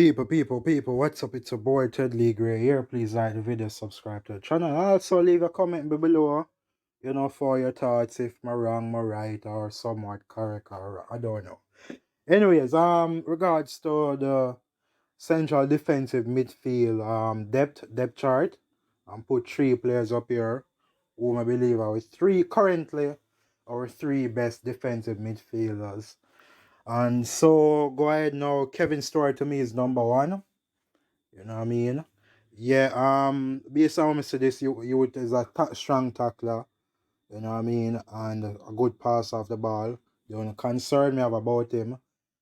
People, what's up? It's your boy Ted Lee Gray here. Please like the video, subscribe to the channel. Also, leave a comment below, for your thoughts if I'm wrong, I'm right, or somewhat correct, or I don't know. Anyways, regards to the central defensive midfield depth chart, put three players up here whom I believe are three currently our three best defensive midfielders. And so go ahead now. Kevin Stewart to me is number one. You know what I mean? Yeah, based on what I say this, you is a strong tackler, you know what I mean, and a good pass off the ball. The only concern me have about him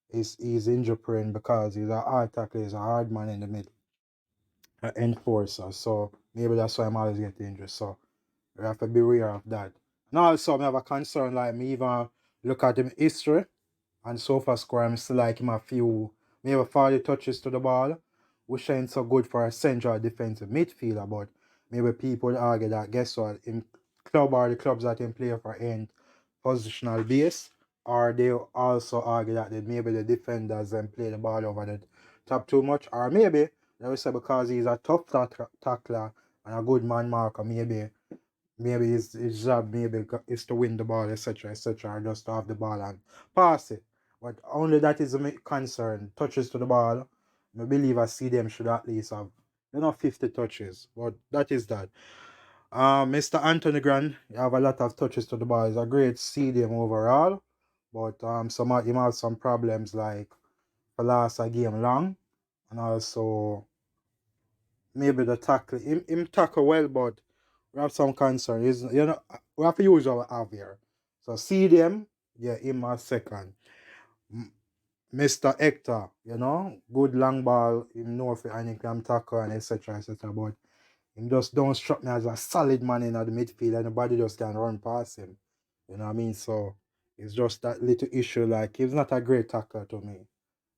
is he's injury prone because he's a hard tackler, he's a hard man in the middle, an enforcer. So maybe that's why I'm always getting injured. So we have to be aware of that. And also I have a concern like me even look at him history and so far score I'm still like him a few maybe 40 touches to the ball, which ain't so good for a central defensive midfielder, but maybe people argue that guess what, in club or the clubs that him play for ain't positional base, or they also argue that maybe the defenders then play the ball over the top too much, or maybe they will say because he's a tough tackler and a good man marker, maybe his job maybe is to win the ball, etc., or just to have the ball and pass it. But only that is a concern. Touches to the ball, I believe a CDM should at least have 50 touches. But that is that. Mr. Anthony Grant, you have a lot of touches to the ball. He's a great CDM overall. But he has some problems like for last a game long. And also maybe the tackle. Him tackle well, but we have some concern. We have to use our have here. So CDM, yeah, him as second. Mr. Hector, good long ball, him know if and he can tackle and etc. But him just don't struck me as a solid man in the midfield and nobody just can run past him. You know what I mean? So it's just that little issue, like he's not a great tackler to me.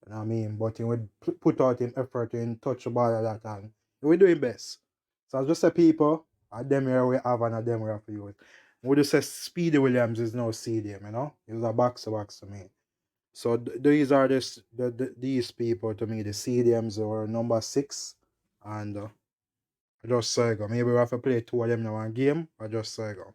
You know what I mean? But he would put out him effort in touch the ball a lot and he would do his best. So I just say people, at them here we have and at them we have to use. We just say Speedy Williams is no CDM, He's a box to me. So these are these people to me, the CDMs or number 6 and just say go. Maybe we have to play two of them in one game or just say go.